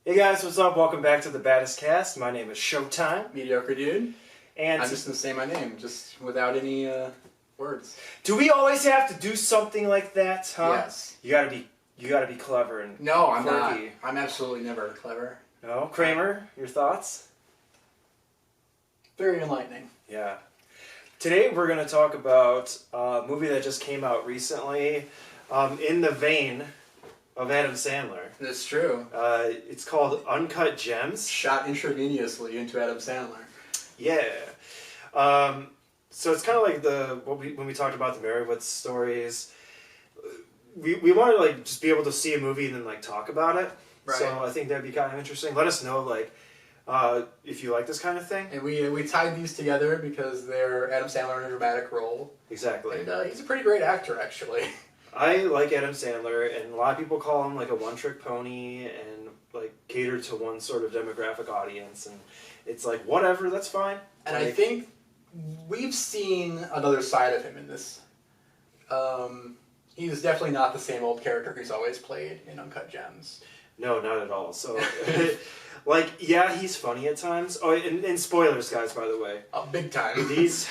Hey guys, what's up? Welcome back to the Baddest cast. My name is Sjotyme. Mediocre Dude. And I'm just going to say my name, just without any words. Do we always have to do something like that, huh? Yes. You gotta be clever and No, I'm not. quirky. I'm absolutely never clever. No? Kramer, your thoughts? Very enlightening. Yeah. Today we're going to talk about a movie that just came out recently, in the vein of Adam Sandler. It's true. It's called Uncut Gems. Shot intravenously into Adam Sandler. Yeah. So it's kind of like when we talked about the Merowitz stories. We want to like just be able to see a movie and then like talk about it. Right. So I think that'd be kind of interesting. Let us know like if you like this kind of thing. And we tied these together because they're Adam Sandler in a dramatic role. Exactly. And he's a pretty great actor, actually. I like Adam Sandler, and a lot of people call him like a one-trick pony and like cater to one sort of demographic audience, and it's like whatever, that's fine. And like, I think we've seen another side of him in this. He's definitely not the same old character he's always played in Uncut Gems. No, not at all. So, like, yeah, he's funny at times. Oh, and spoilers, guys, by the way. Oh, big time. These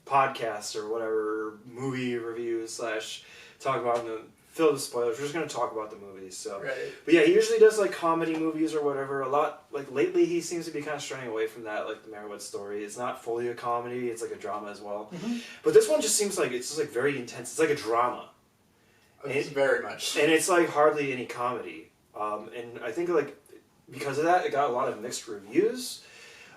podcasts or whatever, movie reviews / talk about them, filled with spoilers. We're just going to talk about the movies. So, Right. But yeah, he usually does like comedy movies or whatever. A lot, like lately he seems to be kind of straying away from that, like the Merowitz story. It's not fully a comedy, it's like a drama as well. Mm-hmm. But this one just seems like it's just like very intense. It's like a drama. It's very much. And it's like hardly any comedy. And I think like because of that, it got a lot of mixed reviews.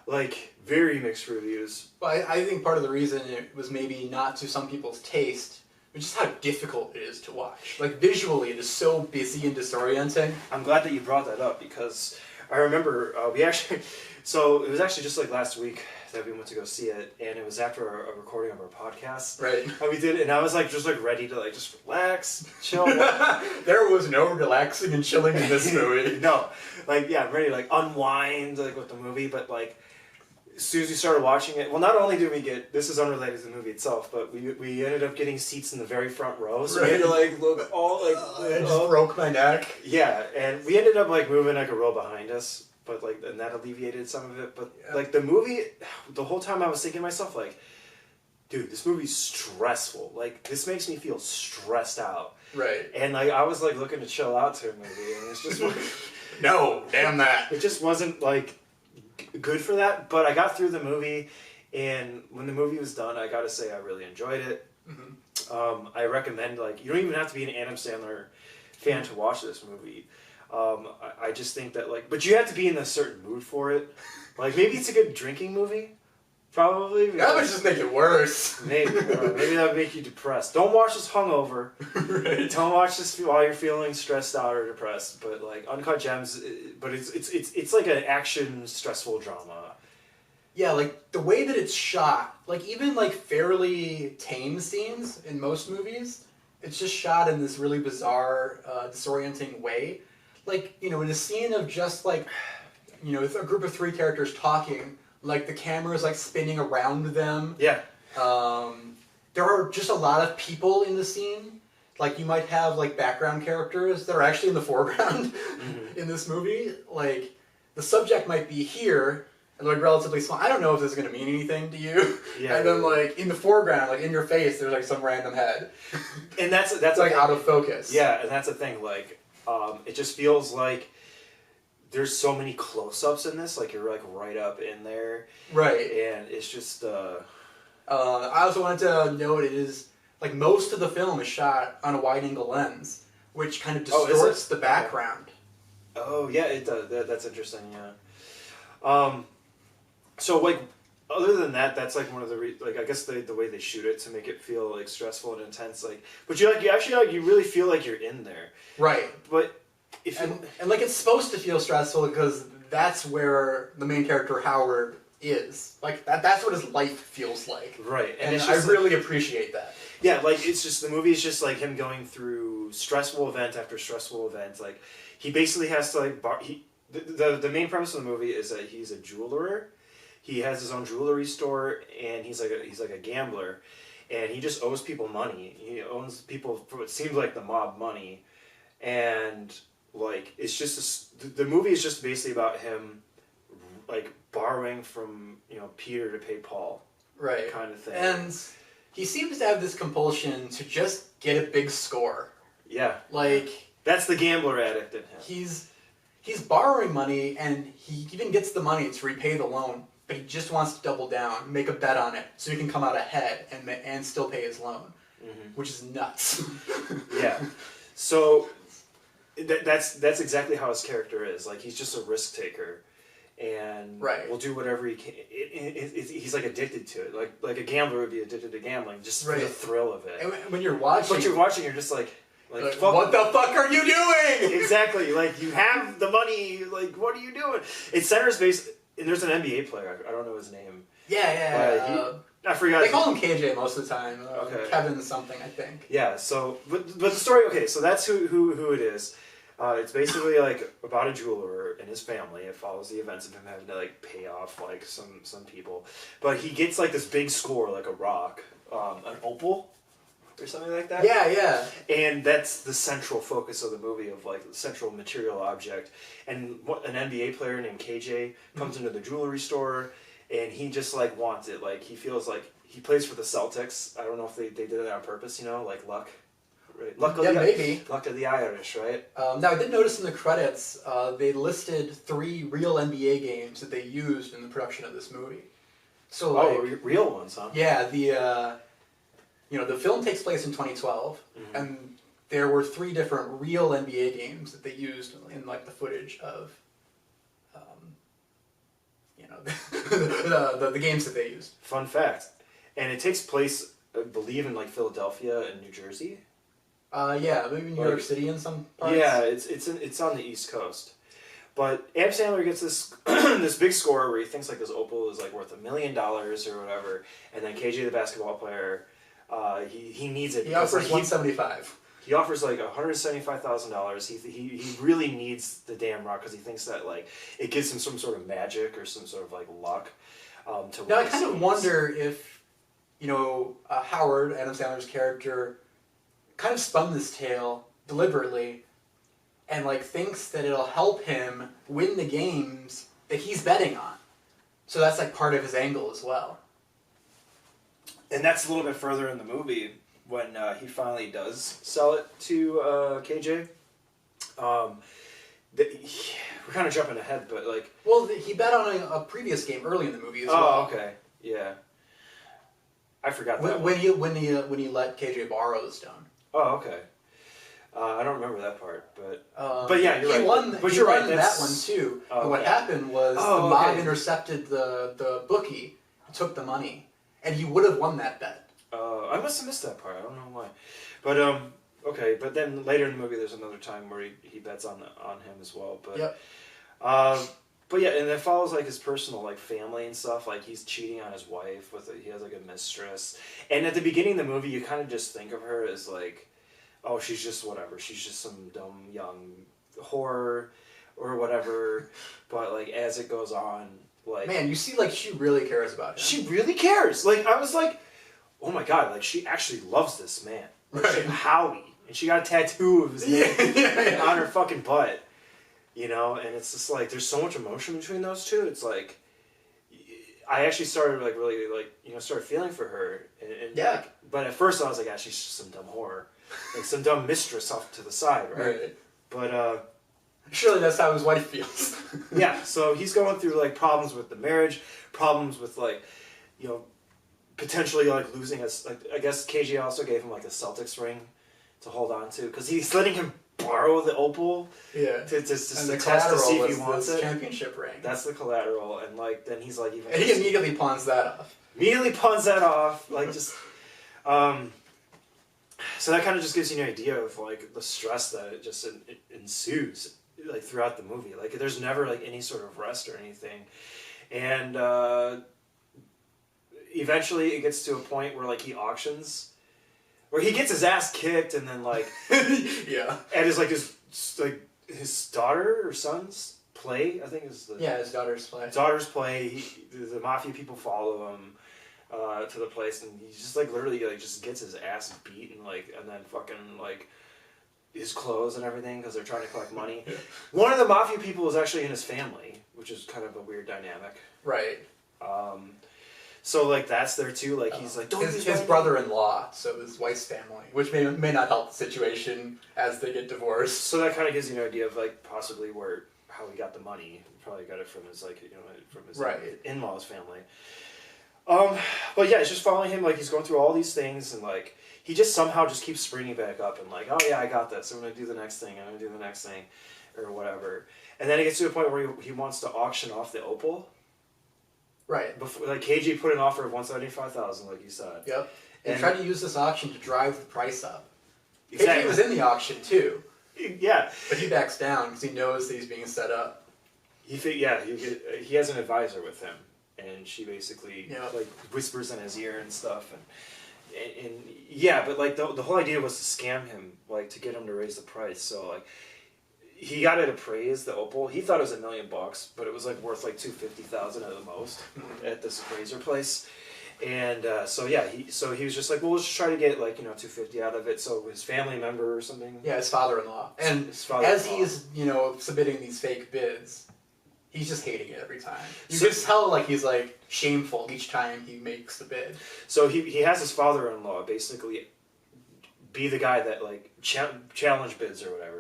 Like, very mixed reviews. Well, I think part of the reason it was maybe not to some people's taste was just how difficult it is to watch. Like, visually, it is so busy and disorienting. I'm glad that you brought that up because I remember so it was actually just like last week that we went to go see it, and it was after a recording of our podcast. Right. And we did it, and I was like just like ready to like just relax, chill. There was no relaxing and chilling in this movie. No. Like, yeah, I'm ready to like unwind like with the movie, but like as soon as we started watching it, well, not only did we get, this is unrelated to the movie itself, but we ended up getting seats in the very front row, so we had to like look all like... I just broke my neck. Yeah, and we ended up like moving like a row behind us, but like, and that alleviated some of it, but like the movie, the whole time I was thinking to myself like, dude, this movie's stressful, like this makes me feel stressed out. Right. And like I was like looking to chill out to a movie, and it's just... No, damn that. It just wasn't like... good for that, but I got through the movie, and when the movie was done, I gotta say I really enjoyed it. Mm-hmm. I recommend, like, you don't even have to be an Adam Sandler fan to watch this movie. I just think that, like, but you have to be in a certain mood for it. Like, maybe it's a good drinking movie, probably. That would just make it worse. Maybe that would make you depressed. Don't watch this hungover. Right. Don't watch this while you're feeling stressed out or depressed. But like Uncut Gems, but it's like an action stressful drama. Yeah, like the way that it's shot, like even like fairly tame scenes in most movies, it's just shot in this really bizarre, disorienting way. Like, you know, in a scene of just like, you know, a group of 3 characters talking, like the camera is like spinning around them. Yeah. There are just a lot of people in the scene. Like you might have like background characters that are actually in the foreground in this movie. Like the subject might be here and like relatively small. I don't know if this is going to mean anything to you. Yeah. And then like in the foreground, like in your face, there's like some random head. And that's like out of focus. Yeah, and that's the thing. Like, it just feels like there's so many close-ups in this. Like you're like right up in there. Right. And it's just. I also wanted to note it is like most of the film is shot on a wide-angle lens, which kind of distorts the background. Oh yeah, it does. That's interesting. Yeah. So like, other than that, that's like one of the like I guess the way they shoot it to make it feel like stressful and intense. Like, but you really feel like you're in there. Right. But if and like it's supposed to feel stressful because that's where the main character Howard is. Like that's what his life feels like. Right. And I really appreciate that. Yeah, like it's just the movie is just like him going through stressful event after stressful event. Like he basically has to like the main premise of the movie is that he's a jeweler. He has his own jewelry store, and he's like a gambler, and he just owes people money. He owes people for what seems like the mob money, and like it's just the movie is just basically about him like borrowing from Peter to pay Paul, right, kind of thing. And he seems to have this compulsion to just get a big score. Yeah, like that's the gambler addict in him. He's borrowing money, and he even gets the money to repay the loan, but he just wants to double down, make a bet on it, so he can come out ahead and still pay his loan, which is nuts. Yeah, so that's exactly how his character is. Like he's just a risk taker, and will do whatever he can. He's like addicted to it. Like a gambler would be addicted to gambling, just for the thrill of it. And when you're watching, you're just like what the fuck are you doing? Exactly. Like you have the money. Like what are you doing? It's centers based. And there's an NBA player. I don't know his name. Yeah. I forgot. They call him KJ most of the time. Okay. Kevin something, I think. Yeah. So, but the story. Okay. So that's who it is. It's basically like about a jeweler and his family. It follows the events of him having to like pay off like some people, but he gets like this big score, like a rock, an opal, or something like that. Yeah. And that's the central focus of the movie, of like the central material object. And an NBA player named KJ comes into the jewelry store, and he just like wants it. Like he feels like he plays for the Celtics. I don't know if they did it on purpose, like luck. Right. Luck of the Irish, right? Now, I did notice in the credits, they listed 3 real NBA games that they used in the production of this movie. So, real ones, huh? Yeah, the film takes place in 2012, and there were 3 different real NBA games that they used in like the footage of, the games that they used. Fun fact, and it takes place, I believe, in like Philadelphia and New Jersey. Yeah, maybe New York City in some parts. Yeah, it's on the East Coast. But Adam Sandler gets this this big score where he thinks like this opal is like worth $1 million or whatever, and then KJ, the basketball player, he needs it. He offers $175,000. He offers like $175,000. He really needs the damn rock because he thinks that like it gives him some sort of magic or some sort of like luck. Now I kind of wonder if Howard, Adam Sandler's character, kind of spun this tale deliberately and like thinks that it'll help him win the games that he's betting on. So that's like part of his angle as well. And that's a little bit further in the movie when he finally does sell it to KJ. We're kind of jumping ahead, but like... Well, he bet on a previous game early in the movie as well. Oh, okay. Yeah. I forgot that when he let KJ borrow the stone. Oh, okay. I don't remember that part, but yeah, you're right. He won that one too. Oh, and what happened was the mob intercepted the bookie, who took the money, and he would have won that bet. I must have missed that part. I don't know why, but okay. But then later in the movie, there's another time where he bets on him as well. But yep. But yeah, and it follows like his personal like family and stuff. Like he's cheating on his wife he has like a mistress. And at the beginning of the movie, you kind of just think of her as like, oh, she's just whatever. She's just some dumb young whore or whatever. But like as it goes on, like man, you see, like she really cares about him. She really cares. Like I was like, oh my god, like she actually loves this man. Like, Howie, and she got a tattoo of his name on her fucking butt. And it's just like there's so much emotion between those two. It's like I actually started like really like started feeling for her. And yeah. Like, but at first I was like, ah, she's just some dumb whore, like some dumb mistress off to the side, right? But surely that's how his wife feels. Yeah. So he's going through like problems with the marriage, problems with like potentially like losing us. Like I guess KJ also gave him like a Celtics ring to hold on to because he's letting him borrow the opal to test to see if he wants it. Championship ring. That's the collateral, and like then he's like even. And he immediately pawns that off. Like just, so that kind of just gives you an idea of like the stress that it just ensues like throughout the movie. Like there's never like any sort of rest or anything, and eventually it gets to a point where like he auctions. Where he gets his ass kicked and then like yeah, and his daughter or son's play, I think is his daughter's play. The mafia people follow him to the place, and he just like literally like just gets his ass beat and then fucking like his clothes and everything because they're trying to collect money. One of the mafia people is actually in his family, which is kind of a weird dynamic. Right. So like that's there too. Like he's like, don't his brother-in-law, so his wife's family, which may not help the situation as they get divorced. So that kind of gives you an idea of like possibly how he got the money. He probably got it from his from his in-laws family. But yeah, it's just following him. Like he's going through all these things, and like he just somehow just keeps springing back up and like, oh yeah, I got this. I'm gonna do the next thing. I'm gonna do the next thing, or whatever. And then it gets to a point where he wants to auction off the opal. Right. Before, like KJ put an offer of $175,000, like you said. Yep. And tried to use this auction to drive the price up. Exactly. KJ was in the auction too. Yeah. But he backs down because he knows that he's being set up. He has an advisor with him, and she basically like whispers in his ear and stuff, and yeah, but like the whole idea was to scam him, like to get him to raise the price. So like. He got it appraised, the opal. He thought it was $1 million, but it was like worth like $250,000 at the most at this appraiser place. And so he was just like, well, we'll just try to get like $250,000 out of it. So his family member or something. Yeah, his father-in-law. And as he's submitting these fake bids, he's just hating it every time. You just tell like he's like shameful each time he makes the bid. So he has his father-in-law basically be the guy that like challenge bids or whatever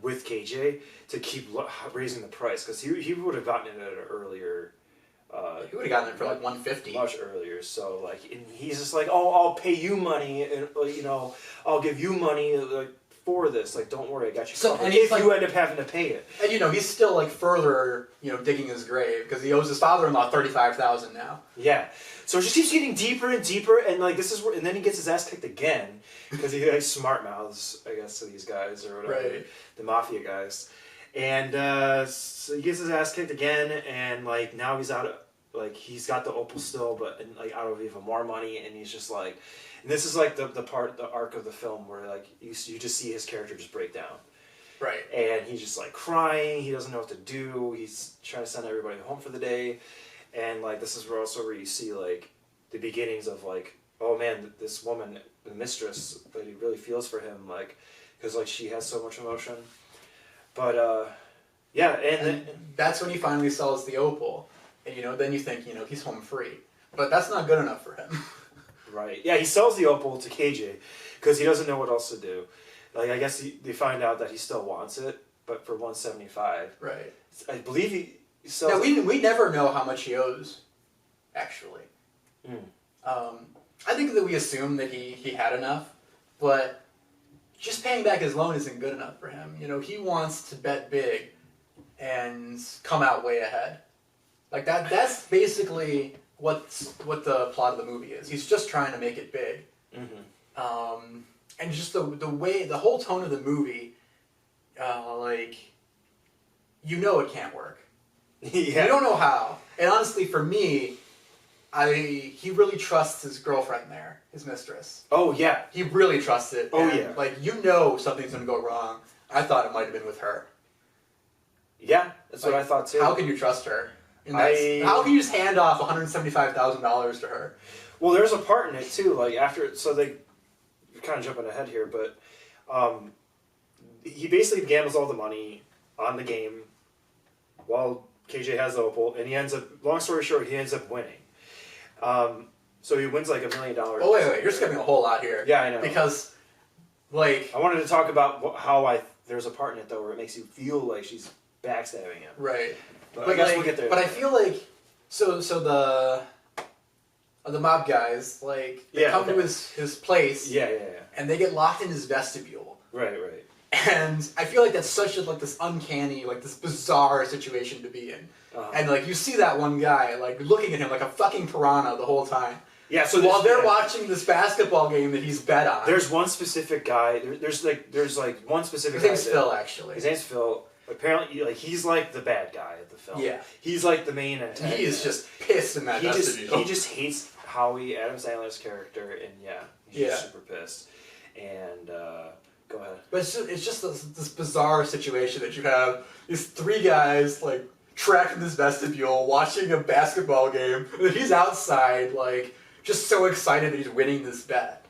with KJ to keep raising the price because he would have gotten it at an earlier. He would have gotten it for like $150 much earlier. So like, and he's just like, oh, I'll pay you money, and I'll give you money like for this. Like, don't worry, I got you. So and if you end up having to pay it, and he's still like further digging his grave because he owes his father-in-law $35,000 now. Yeah. So it just keeps getting deeper and deeper, and like this is where, and then he gets his ass kicked again because he like smart mouths, I guess, to these guys or whatever, the mafia guys, and so he gets his ass kicked again, and like now he's out of like he's got the opal still, but like out of even more money, and he's just like, and this is like the arc of the film where like you just see his character just break down. Right. And he's just like crying. He doesn't know what to do. He's trying to send everybody home for the day. And like this is where you see like the beginnings of like, oh man, this woman, the mistress, that he really feels for him, like because like she has so much emotion. But yeah, and that's when he finally sells the opal, and then you think he's home free, but that's not good enough for him. Right. Yeah, he sells the opal to KJ because he doesn't know what else to do. Like I guess they find out that he still wants it, but for $175. Right. I believe he sells. Now we never know how much he owes, actually. I think that we assume that he had enough, but just paying back his loan isn't good enough for him. He wants to bet big and come out way ahead. Like that's basically what the plot of the movie is. He's just trying to make it big. And just the way, the whole tone of the movie, like, it can't work. Yeah. You don't know how. And honestly, for me, he really trusts his girlfriend there, his mistress. Oh, yeah. He really trusts it. Oh, yeah. Like, something's going to go wrong. I thought it might have been with her. Yeah, that's what I thought too. How can you trust her? How can you just hand off $175,000 to her? Well, there's a part in it too, like after, so you're kind of jumping ahead here, but he basically gambles all the money on the game while KJ has the opal, and he ends up, long story short, he ends up winning. So he wins like $1 million. Oh, wait, you're skipping a whole lot here. Yeah, I know. Because, like... I wanted to talk about how there's a part in it, though, where it makes you feel like she's backstabbing him. Right. But I guess we'll get there. But I feel like, so the mob guys, like, they come to his place. Yeah. And they get locked in his vestibule. Right. And I feel like that's such a, like, this uncanny, like, this bizarre situation to be in. And, like, you see that one guy, like, looking at him like a fucking piranha the whole time. Yeah, so while they're watching this basketball game that he's bet on. There's one specific guy, there's one specific guy. His name's Phil, actually. His name's Phil. Apparently, like, he's like the bad guy at the film. Yeah. He's like the main antagonist. He is just pissed in that vestibule. He just hates Howie, Adam Sandler's character, and he's just super pissed. And, go ahead. But it's just this bizarre situation that you have these three guys, like, trapped in this vestibule, watching a basketball game, and he's outside, like, just so excited that he's winning this bet.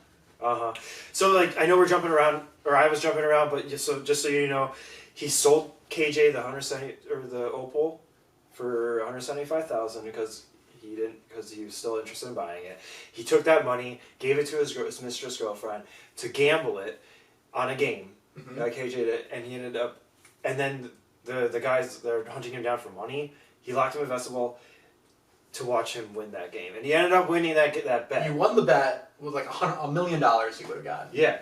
So, like, I know we're jumping around or I was jumping around, but just so you know, he sold KJ the Opal for $175,000 because he was still interested in buying it. He took that money, gave it to his mistress girlfriend to gamble it on a game. KJ did, and he ended up, and then the guys that are hunting him down for money, he locked him in a festival to watch him win that game, and he ended up winning that bet. He won the bet with like $1 million he would have gotten. Yeah.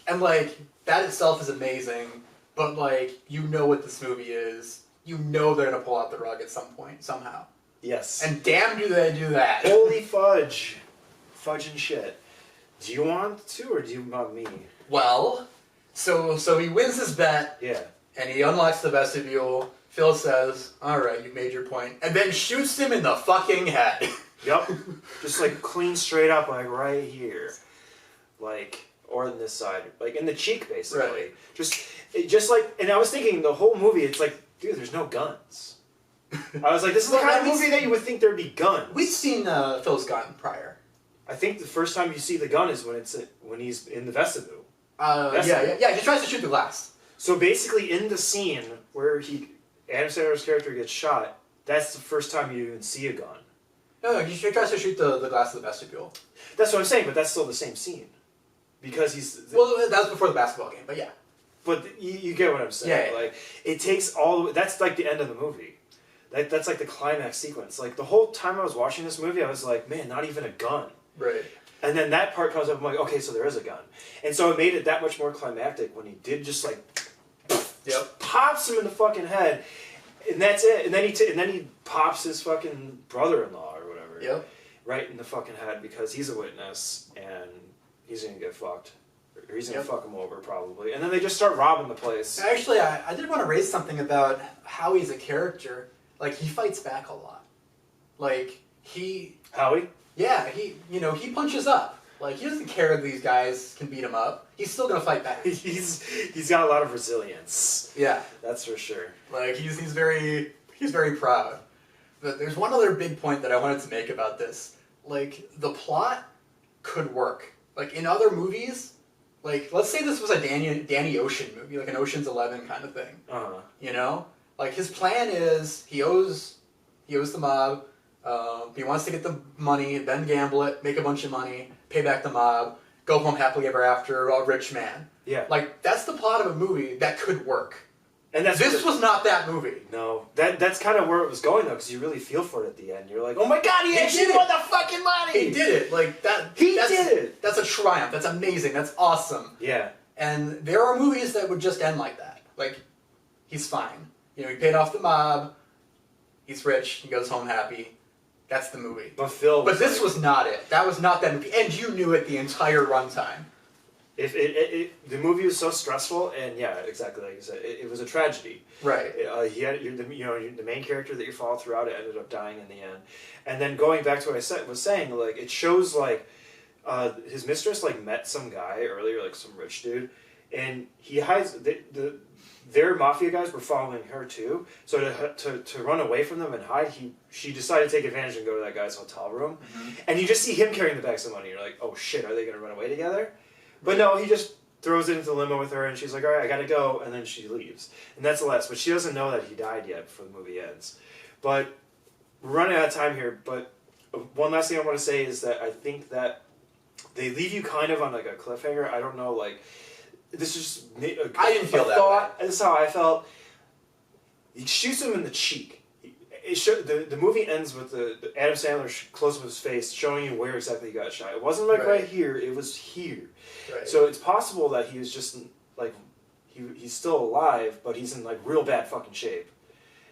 And like that itself is amazing, but like you know what this movie is. You know they're gonna pull out the rug at some point somehow. Yes. And damn do they do that. Holy fudge. Fudge and shit. Do you want to or do you want me? Well, so he wins his bet. Yeah. And he unlocks the vestibule. Phil says, "Alright, you made your point," and then shoots him in the fucking head. Yep. Just like clean straight up, like right here. Like, or on this side. Like in the cheek, basically. Right. Just like, and I was thinking the whole movie, it's like, dude, there's no guns. I was like, this is the kind of movie that you would think there'd be guns. We've seen Phil's gun prior. I think the first time you see the gun is when he's in the vestibule. Yeah. He tries to shoot the glass. So basically, in the scene where Adam Sandler's character gets shot, that's the first time you even see a gun. No, he tries to shoot the glass of the vestibule. That's what I'm saying, but that's still the same scene. Because Well, that was before the basketball game, but yeah. But you get what I'm saying. Yeah. Like, it takes all the way... That's like the end of the movie. That's like the climax sequence. Like, the whole time I was watching this movie, I was like, man, not even a gun. Right. And then that part comes up, I'm like, okay, so there is a gun. And so it made it that much more climactic when he did just like... Yep. Pops him in the fucking head. And that's it. And then he pops his fucking brother-in-law or whatever. Yep. Right in the fucking head because he's a witness and he's gonna get fucked. Or he's gonna fuck him over probably. And then they just start robbing the place. Actually, I did want to raise something about how he's a character. Like, he fights back a lot. Like, Howie? Yeah, he punches up. Like, he doesn't care if these guys can beat him up. He's still gonna fight back. He's got a lot of resilience. Yeah. That's for sure. Like, he's very proud. But there's one other big point that I wanted to make about this. Like, the plot could work. Like, in other movies, like, let's say this was a Danny Ocean movie, like an Ocean's 11 kind of thing. Uh-huh. You know? Like, his plan is, he owes the mob, he wants to get the money, then gamble it, make a bunch of money, pay back the mob, go home happily ever after, a rich man. Yeah. Like, that's the plot of a movie that could work. And this was not that movie. No. That's kind of where it was going, though, because you really feel for it at the end. You're like, oh my god, he actually won the fucking money! He did it! Like, that's did it! That's a triumph. That's amazing. That's awesome. Yeah. And there are movies that would just end like that. Like, he's fine. You know, he paid off the mob, he's rich, he goes home happy. That's the movie. But this was not it. That was not that movie. And you knew it the entire runtime. The movie was so stressful, and yeah, exactly like you said, it was a tragedy. Right. He had the main character that you follow throughout it ended up dying in the end, and then going back to what I was saying, like it shows like his mistress like met some guy earlier, like some rich dude, and he hides their mafia guys were following her too. So to run away from them and hide, she decided to take advantage and go to that guy's hotel room, and you just see him carrying the bags of money. You're like, oh shit, are they gonna run away together? But no, he just throws it into the limo with her, and she's like, all right, I gotta go, and then she leaves. And that's the last. But she doesn't know that he died yet before the movie ends. But we're running out of time here, but one last thing I want to say is that I think that they leave you kind of on like a cliffhanger. I don't know, like, this is just I didn't feel that thought. This is how I felt. He shoots him in the cheek. The movie ends with the Adam Sandler close up his face, showing you where exactly he got shot. It wasn't like right here; it was here. Right. So it's possible that he was just like he's still alive, but he's in like real bad fucking shape.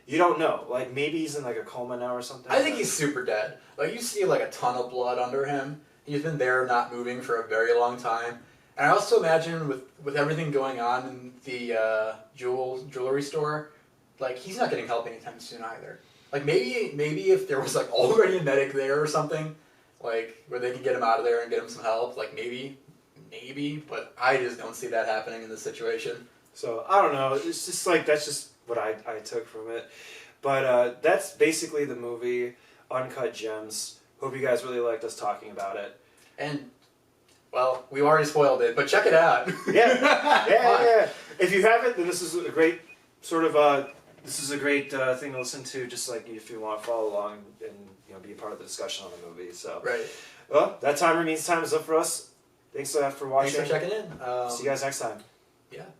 You don't know. Like maybe he's in like a coma now or something. I think he's super dead. Like you see like a ton of blood under him. He's been there, not moving for a very long time. And I also imagine with everything going on in the jewelry store, like he's not getting help anytime soon either. Like maybe if there was like already a medic there or something, like where they could get him out of there and get him some help, like maybe, but I just don't see that happening in this situation. So I don't know. It's just like that's just what I took from it. But that's basically the movie Uncut Gems. Hope you guys really liked us talking about it. And Well, we already spoiled it, but check it out. Yeah. If you haven't, then this is a great sort of this is a great thing to listen to. Just like if you want to follow along and be a part of the discussion on the movie. So Right. Well, that timer means time is up for us. Thanks for watching. Thanks for checking in. See you guys next time. Yeah.